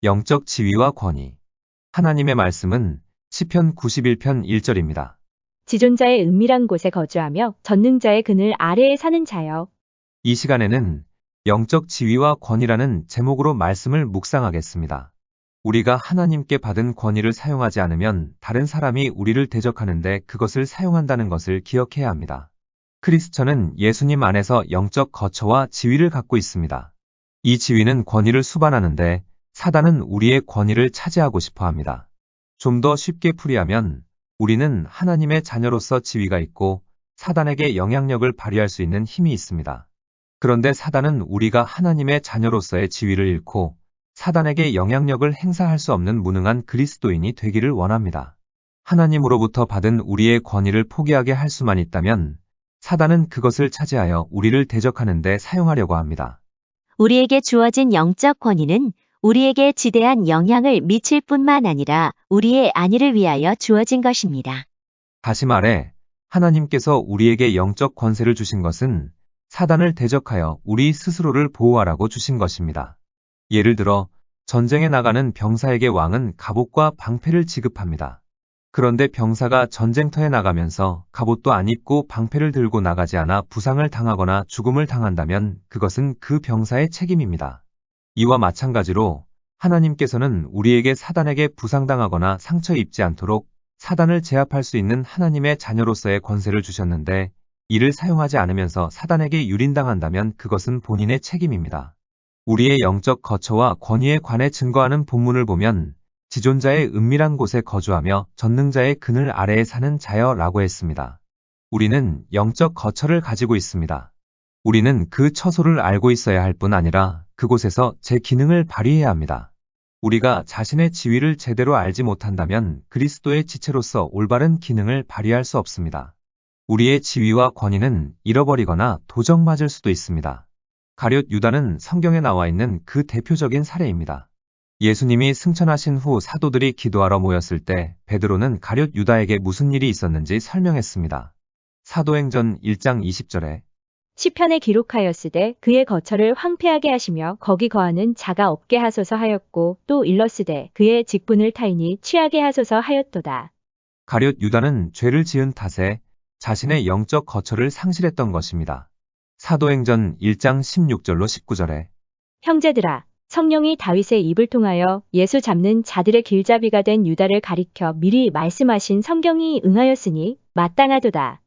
영적 지위와 권위. 하나님의 말씀은 시편 91편 1절입니다. 지존자의 은밀한 곳에 거주하며 전능자의 그늘 아래에 사는 자여. 이 시간에는 영적 지위와 권위라는 제목으로 말씀을 묵상하겠습니다. 우리가 하나님께 받은 권위를 사용하지 않으면 다른 사람이 우리를 대적하는데 그것을 사용한다는 것을 기억해야 합니다. 크리스천은 예수님 안에서 영적 거처와 지위를 갖고 있습니다. 이 지위는 권위를 수반하는데 사단은 우리의 권위를 차지하고 싶어 합니다. 좀 더 쉽게 풀이하면 우리는 하나님의 자녀로서 지위가 있고 사단에게 영향력을 발휘할 수 있는 힘이 있습니다. 그런데 사단은 우리가 하나님의 자녀로서의 지위를 잃고 사단에게 영향력을 행사할 수 없는 무능한 그리스도인이 되기를 원합니다. 하나님으로부터 받은 우리의 권위를 포기하게 할 수만 있다면 사단은 그것을 차지하여 우리를 대적하는 데 사용하려고 합니다. 우리에게 주어진 영적 권위는 우리에게 지대한 영향을 미칠 뿐만 아니라 우리의 안위를 위하여 주어진 것입니다. 다시 말해 하나님께서 우리에게 영적 권세를 주신 것은 사단을 대적하여 우리 스스로를 보호하라고 주신 것입니다. 예를 들어 전쟁에 나가는 병사에게 왕은 갑옷과 방패를 지급합니다. 그런데 병사가 전쟁터에 나가면서 갑옷도 안 입고 방패를 들고 나가지 않아 부상을 당하거나 죽음을 당한다면 그것은 그 병사의 책임입니다. 이와 마찬가지로 하나님께서는 우리에게 사단에게 부상당하거나 상처 입지 않도록 사단을 제압할 수 있는 하나님의 자녀로서의 권세를 주셨는데 이를 사용하지 않으면서 사단에게 유린당한다면 그것은 본인의 책임입니다. 우리의 영적 거처와 권위에 관해 증거하는 본문을 보면 지존자의 은밀한 곳에 거주하며 전능자의 그늘 아래에 사는 자여라고 했습니다. 우리는 영적 거처를 가지고 있습니다. 우리는 그 처소를 알고 있어야 할 뿐 아니라 그곳에서 제 기능을 발휘해야 합니다. 우리가 자신의 지위를 제대로 알지 못한다면 그리스도의 지체로서 올바른 기능을 발휘할 수 없습니다. 우리의 지위와 권위는 잃어버리거나 도적맞을 수도 있습니다. 가룟 유다는 성경에 나와 있는 그 대표적인 사례입니다. 예수님이 승천하신 후 사도들이 기도하러 모였을 때 베드로는 가룟 유다에게 무슨 일이 있었는지 설명했습니다. 사도행전 1장 20절에 시편에 기록하였으되 그의 거처를 황폐하게 하시며 거기 거하는 자가 없게 하소서 하였고 또 일렀으되 그의 직분을 타인이 취하게 하소서 하였도다. 가룟 유다는 죄를 지은 탓에 자신의 영적 거처를 상실했던 것입니다. 사도행전 1장 16절로 19절에 형제들아, 성령이 다윗의 입을 통하여 예수 잡는 자들의 길잡이가 된 유다를 가리켜 미리 말씀하신 성경이 응하였으니 마땅하도다.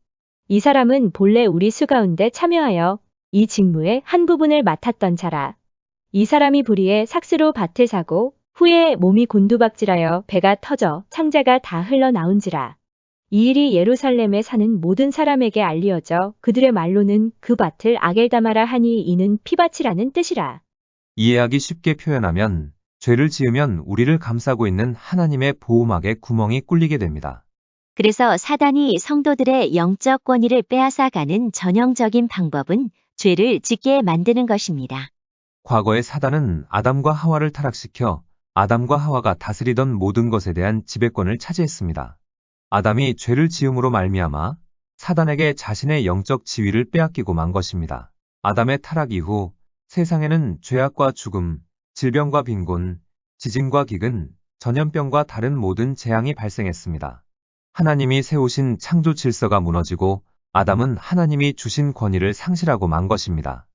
이 사람은 본래 우리 수 가운데 참여하여 이 직무의 한 부분을 맡았던 자라. 이 사람이 불의에 삭스로 밭을 사고 후에 몸이 곤두박질하여 배가 터져 창자가 다 흘러나온지라. 이 일이 예루살렘에 사는 모든 사람에게 알리어져 그들의 말로는 그 밭을 아겔다마라 하니 이는 피밭이라는 뜻이라. 이해하기 쉽게 표현하면 죄를 지으면 우리를 감싸고 있는 하나님의 보호막에 구멍이 꿀리게 됩니다. 그래서 사단이 성도들의 영적 권위를 빼앗아가는 전형적인 방법은 죄를 짓게 만드는 것입니다. 과거의 사단은 아담과 하와를 타락시켜 아담과 하와가 다스리던 모든 것에 대한 지배권을 차지했습니다. 아담이 죄를 지음으로 말미암아 사단에게 자신의 영적 지위를 빼앗기고 만 것입니다. 아담의 타락 이후 세상에는 죄악과 죽음, 질병과 빈곤, 지진과 기근, 전염병과 다른 모든 재앙이 발생했습니다. 하나님이 세우신 창조 질서가 무너지고 아담은 하나님이 주신 권위를 상실하고 만 것입니다.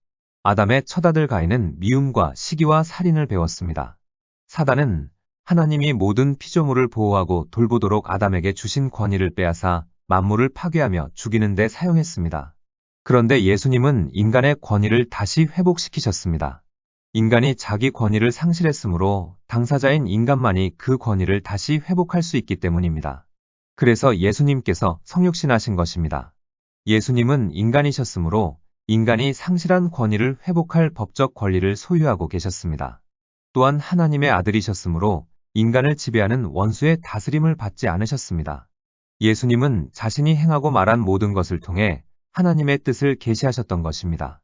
아담의 첫 아들 가인은 미움과 시기와 살인을 배웠습니다. 사단은 하나님이 모든 피조물을 보호하고 돌보도록 아담에게 주신 권위를 빼앗아 만물을 파괴하며 죽이는 데 사용했습니다. 그런데 예수님은 인간의 권위를 다시 회복시키셨습니다. 인간이 자기 권위를 상실했으므로 당사자인 인간만이 그 권위를 다시 회복할 수 있기 때문입니다. 그래서 예수님께서 성육신하신 것입니다. 예수님은 인간이셨으므로 인간이 상실한 권위를 회복할 법적 권리를 소유하고 계셨습니다. 또한 하나님의 아들이셨으므로 인간을 지배하는 원수의 다스림을 받지 않으셨습니다. 예수님은 자신이 행하고 말한 모든 것을 통해 하나님의 뜻을 계시하셨던 것입니다.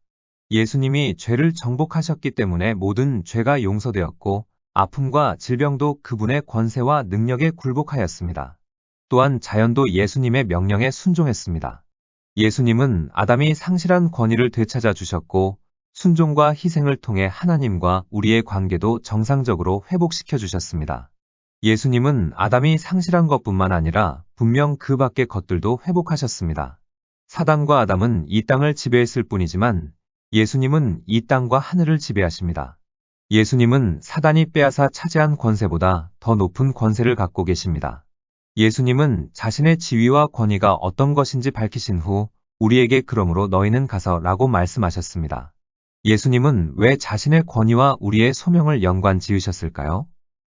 예수님이 죄를 정복하셨기 때문에 모든 죄가 용서되었고 아픔과 질병도 그분의 권세와 능력에 굴복하였습니다. 또한 자연도 예수님의 명령에 순종했습니다. 예수님은 아담이 상실한 권위를 되찾아 주셨고 순종과 희생을 통해 하나님과 우리의 관계도 정상적으로 회복시켜 주셨습니다. 예수님은 아담이 상실한 것뿐만 아니라 분명 그 밖의 것들도 회복하셨습니다. 사단과 아담은 이 땅을 지배했을 뿐이지만 예수님은 이 땅과 하늘을 지배하십니다. 예수님은 사단이 빼앗아 차지한 권세보다 더 높은 권세를 갖고 계십니다. 예수님은 자신의 지위와 권위가 어떤 것인지 밝히신 후 우리에게 그러므로 너희는 가서 라고 말씀하셨습니다. 예수님은 왜 자신의 권위와 우리의 소명을 연관 지으셨을까요?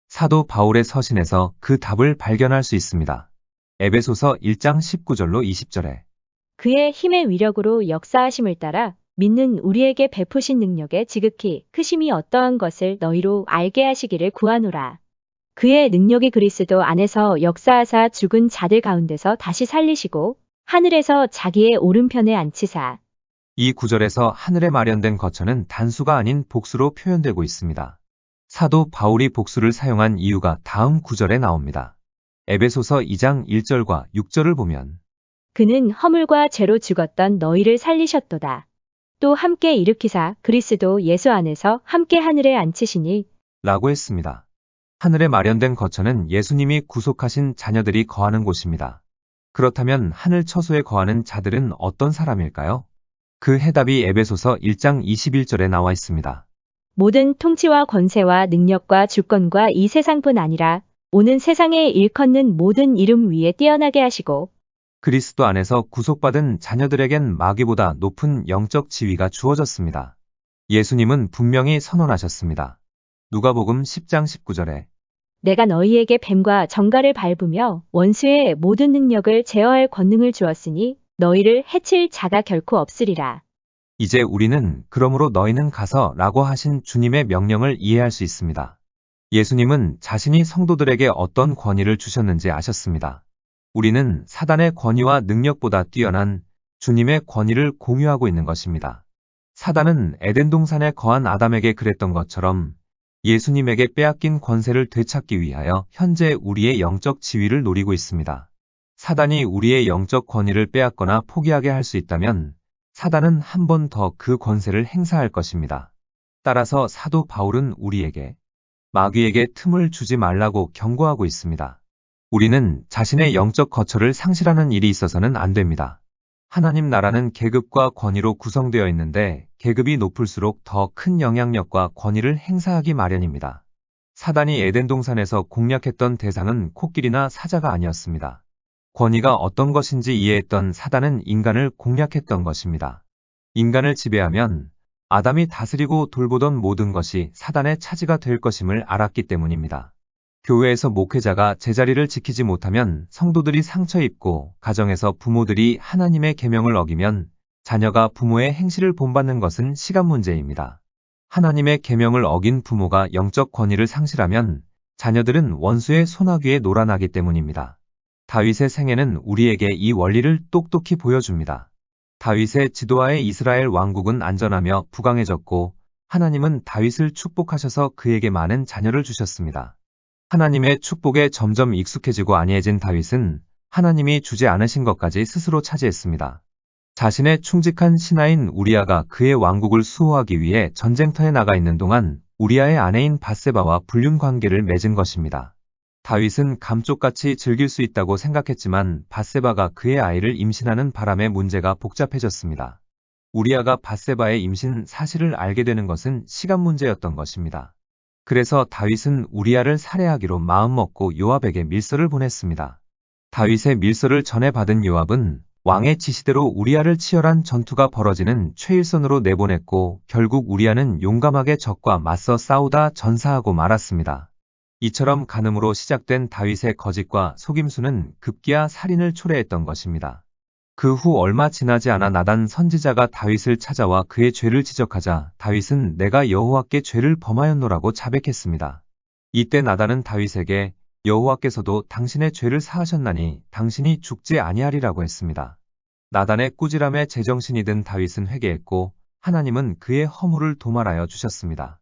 사도 바울의 서신에서 그 답을 발견할 수 있습니다. 에베소서 1장 19절로 20절에 그의 힘의 위력으로 역사하심을 따라 믿는 우리에게 베푸신 능력의 지극히 크심이 어떠한 것을 너희로 알게 하시기를 구하노라. 그의 능력이 그리스도 안에서 역사하사 죽은 자들 가운데서 다시 살리시고 하늘에서 자기의 오른편에 앉히사. 이 구절에서 하늘에 마련된 거처는 단수가 아닌 복수로 표현되고 있습니다. 사도 바울이 복수를 사용한 이유가 다음 구절에 나옵니다. 에베소서 2장 1절과 6절을 보면 그는 허물과 죄로 죽었던 너희를 살리셨도다. 또 함께 일으키사 그리스도 예수 안에서 함께 하늘에 앉히시니 라고 했습니다. 하늘에 마련된 거처는 예수님이 구속하신 자녀들이 거하는 곳입니다. 그렇다면 하늘 처소에 거하는 자들은 어떤 사람일까요? 그 해답이 에베소서 1장 21절에 나와 있습니다. 모든 통치와 권세와 능력과 주권과 이 세상뿐 아니라 오는 세상에 일컫는 모든 이름 위에 뛰어나게 하시고 그리스도 안에서 구속받은 자녀들에겐 마귀보다 높은 영적 지위가 주어졌습니다. 예수님은 분명히 선언하셨습니다. 누가복음 10장 19절에 내가 너희에게 뱀과 정갈을 밟으며 원수의 모든 능력을 제어할 권능을 주었으니 너희를 해칠 자가 결코 없으리라. 이제 우리는 그러므로 너희는 가서 라고 하신 주님의 명령을 이해할 수 있습니다. 예수님은 자신이 성도들에게 어떤 권위를 주셨는지 아셨습니다. 우리는 사단의 권위와 능력보다 뛰어난 주님의 권위를 공유하고 있는 것입니다. 사단은 에덴 동산에 거한 아담에게 그랬던 것처럼 예수님에게 빼앗긴 권세를 되찾기 위하여 현재 우리의 영적 지위를 노리고 있습니다. 사단이 우리의 영적 권위를 빼앗거나 포기하게 할 수 있다면 사단은 한 번 더 그 권세를 행사할 것입니다. 따라서 사도 바울은 우리에게 마귀에게 틈을 주지 말라고 경고하고 있습니다. 우리는 자신의 영적 거처를 상실하는 일이 있어서는 안 됩니다. 하나님 나라는 계급과 권위로 구성되어 있는데 계급이 높을수록 더 큰 영향력과 권위를 행사하기 마련입니다. 사단이 에덴 동산에서 공략했던 대상은 코끼리나 사자가 아니었습니다. 권위가 어떤 것인지 이해했던 사단은 인간을 공략했던 것입니다. 인간을 지배하면 아담이 다스리고 돌보던 모든 것이 사단의 차지가 될 것임을 알았기 때문입니다. 교회에서 목회자가 제자리를 지키지 못하면 성도들이 상처 입고 가정에서 부모들이 하나님의 계명을 어기면 자녀가 부모의 행실을 본받는 것은 시간 문제입니다. 하나님의 계명을 어긴 부모가 영적 권위를 상실하면 자녀들은 원수의 소나귀에 놀아나기 때문입니다. 다윗의 생애는 우리에게 이 원리를 똑똑히 보여줍니다. 다윗의 지도하에 이스라엘 왕국은 안전하며 부강해졌고 하나님은 다윗을 축복하셔서 그에게 많은 자녀를 주셨습니다. 하나님의 축복에 점점 익숙해지고 안이해진 다윗은 하나님이 주지 않으신 것까지 스스로 차지했습니다. 자신의 충직한 신하인 우리아가 그의 왕국을 수호하기 위해 전쟁터에 나가 있는 동안 우리아의 아내인 밧세바와 불륜 관계를 맺은 것입니다. 다윗은 감쪽같이 즐길 수 있다고 생각했지만 밧세바가 그의 아이를 임신하는 바람에 문제가 복잡해졌습니다. 우리아가 밧세바의 임신 사실을 알게 되는 것은 시간 문제였던 것입니다. 그래서 다윗은 우리아를 살해하기로 마음먹고 요압에게 밀서를 보냈습니다. 다윗의 밀서를 전해받은 요압은 왕의 지시대로 우리아를 치열한 전투가 벌어지는 최일선으로 내보냈고 결국 우리아는 용감하게 적과 맞서 싸우다 전사하고 말았습니다. 이처럼 간음으로 시작된 다윗의 거짓과 속임수는 급기야 살인을 초래했던 것입니다. 그 후 얼마 지나지 않아 나단 선지자가 다윗을 찾아와 그의 죄를 지적하자 다윗은 내가 여호와께 죄를 범하였노라고 자백했습니다. 이때 나단은 다윗에게 여호와께서도 당신의 죄를 사하셨나니 당신이 죽지 아니하리라고 했습니다. 나단의 꾸지람에 제정신이 든 다윗은 회개했고 하나님은 그의 허물을 도말하여 주셨습니다.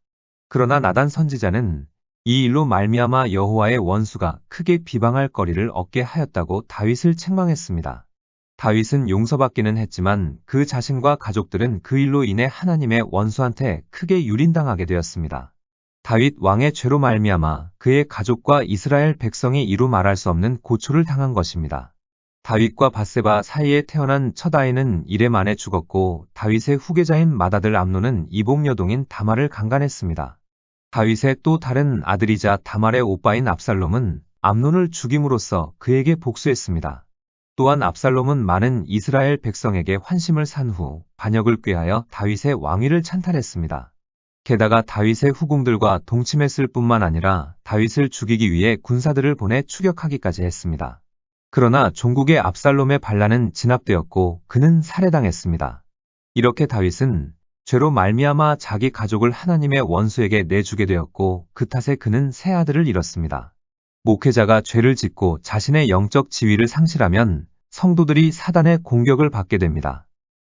그러나 나단 선지자는 이 일로 말미암아 여호와의 원수가 크게 비방할 거리를 얻게 하였다고 다윗을 책망했습니다. 다윗은 용서받기는 했지만 그 자신과 가족들은 그 일로 인해 하나님의 원수한테 크게 유린당하게 되었습니다. 다윗 왕의 죄로 말미암아 그의 가족과 이스라엘 백성이 이루 말할 수 없는 고초를 당한 것입니다. 다윗과 밧세바 사이에 태어난 첫 아이는 이래 만에 죽었고 다윗의 후계자인 맏아들 암논은 이복여동인 다말을 강간했습니다. 다윗의 또 다른 아들이자 다말의 오빠인 압살롬은 암논을 죽임으로써 그에게 복수했습니다. 또한 압살롬은 많은 이스라엘 백성에게 환심을 산 후 반역을 꾀하여 다윗의 왕위를 찬탈했습니다. 게다가 다윗의 후궁들과 동침했을 뿐만 아니라 다윗을 죽이기 위해 군사들을 보내 추격하기까지 했습니다. 그러나 종국의 압살롬의 반란은 진압되었고 그는 살해당했습니다. 이렇게 다윗은 죄로 말미암아 자기 가족을 하나님의 원수에게 내주게 되었고 그 탓에 그는 세 아들을 잃었습니다. 목회자가 죄를 짓고 자신의 영적 지위를 상실하면 성도들이 사단의 공격을 받게 됩니다.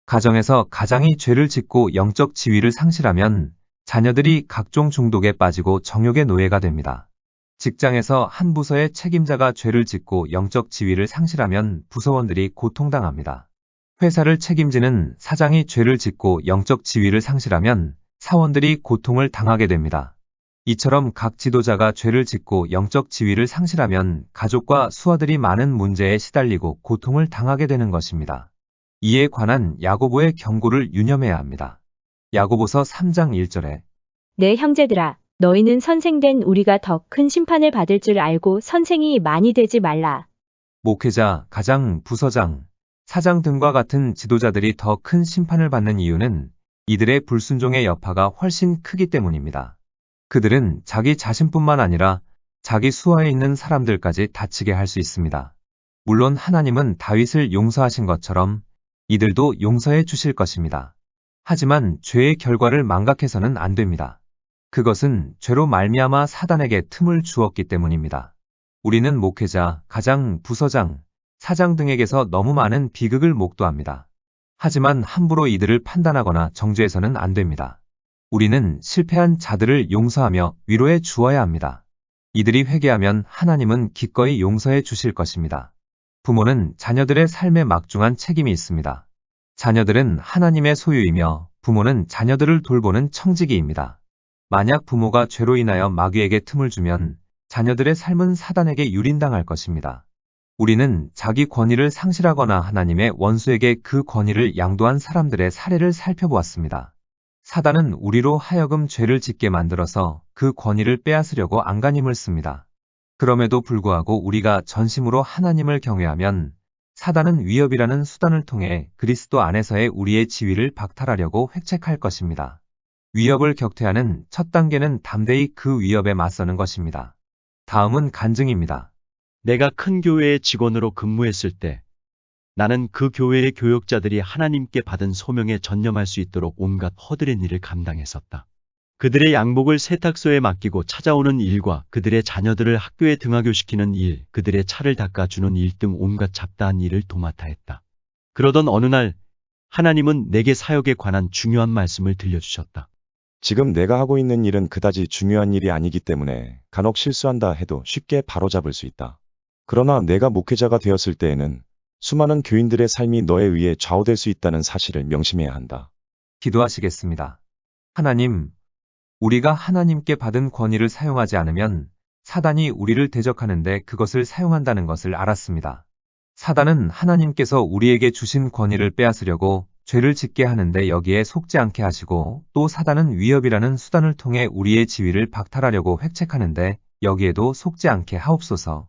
가정에서 가장이 죄를 짓고 영적 지위를 상실하면 자녀들이 각종 중독에 빠지고 정욕의 노예가 됩니다. 직장에서 한 부서의 책임자가 죄를 짓고 영적 지위를 상실하면 부서원들이 고통당합니다. 회사를 책임지는 사장이 죄를 짓고 영적 지위를 상실하면 사원들이 고통을 당하게 됩니다. 이처럼 각 지도자가 죄를 짓고 영적 지위를 상실하면 가족과 수하들이 많은 문제에 시달리고 고통을 당하게 되는 것입니다. 이에 관한 야고보의 경고를 유념해야 합니다. 야고보서 3장 1절에 내 형제들아, 너희는 선생된 우리가 더 큰 심판을 받을 줄 알고 선생이 많이 되지 말라. 목회자, 가장, 부서장, 사장 등과 같은 지도자들이 더 큰 심판을 받는 이유는 이들의 불순종의 여파가 훨씬 크기 때문입니다. 그들은 자기 자신뿐만 아니라 자기 수하에 있는 사람들까지 다치게 할 수 있습니다. 물론 하나님은 다윗을 용서하신 것처럼 이들도 용서해 주실 것입니다. 하지만 죄의 결과를 망각해서는 안 됩니다. 그것은 죄로 말미암아 사단에게 틈을 주었기 때문입니다. 우리는 목회자, 가장, 부서장, 사장 등에게서 너무 많은 비극을 목도합니다. 하지만 함부로 이들을 판단하거나 정죄해서는 안 됩니다. 우리는 실패한 자들을 용서하며 위로해 주어야 합니다. 이들이 회개하면 하나님은 기꺼이 용서해 주실 것입니다. 부모는 자녀들의 삶에 막중한 책임이 있습니다. 자녀들은 하나님의 소유이며 부모는 자녀들을 돌보는 청지기입니다. 만약 부모가 죄로 인하여 마귀에게 틈을 주면 자녀들의 삶은 사단에게 유린당할 것입니다. 우리는 자기 권위를 상실하거나 하나님의 원수에게 그 권위를 양도한 사람들의 사례를 살펴보았습니다. 사단은 우리로 하여금 죄를 짓게 만들어서 그 권위를 빼앗으려고 안간힘을 씁니다. 그럼에도 불구하고 우리가 전심으로 하나님을 경외하면 사단은 위협이라는 수단을 통해 그리스도 안에서의 우리의 지위를 박탈하려고 획책할 것입니다. 위협을 격퇴하는 첫 단계는 담대히 그 위협에 맞서는 것입니다. 다음은 간증입니다. 내가 큰 교회의 직원으로 근무했을 때 나는 그 교회의 교역자들이 하나님께 받은 소명에 전념할 수 있도록 온갖 허들의 일을 감당했었다. 그들의 양복을 세탁소에 맡기고 찾아오는 일과 그들의 자녀들을 학교에 등하교시키는 일, 그들의 차를 닦아주는 일 등 온갖 잡다한 일을 도맡아 했다. 그러던 어느 날 하나님은 내게 사역에 관한 중요한 말씀을 들려주셨다. 지금 내가 하고 있는 일은 그다지 중요한 일이 아니기 때문에 간혹 실수한다 해도 쉽게 바로잡을 수 있다. 그러나 내가 목회자가 되었을 때에는 수많은 교인들의 삶이 너에 의해 좌우될 수 있다는 사실을 명심해야 한다. 기도하시겠습니다. 하나님, 우리가 하나님께 받은 권위를 사용하지 않으면 사단이 우리를 대적하는데 그것을 사용한다는 것을 알았습니다. 사단은 하나님께서 우리에게 주신 권위를 빼앗으려고 죄를 짓게 하는데 여기에 속지 않게 하시고 또 사단은 위협이라는 수단을 통해 우리의 지위를 박탈하려고 획책하는데 여기에도 속지 않게 하옵소서.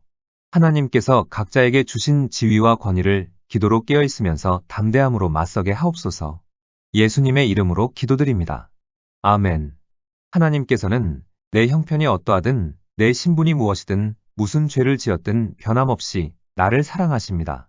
하나님께서 각자에게 주신 지위와 권위를 기도로 깨어있으면서 담대함으로 맞서게 하옵소서. 예수님의 이름으로 기도드립니다. 아멘. 하나님께서는 내 형편이 어떠하든 내 신분이 무엇이든 무슨 죄를 지었든 변함없이 나를 사랑하십니다.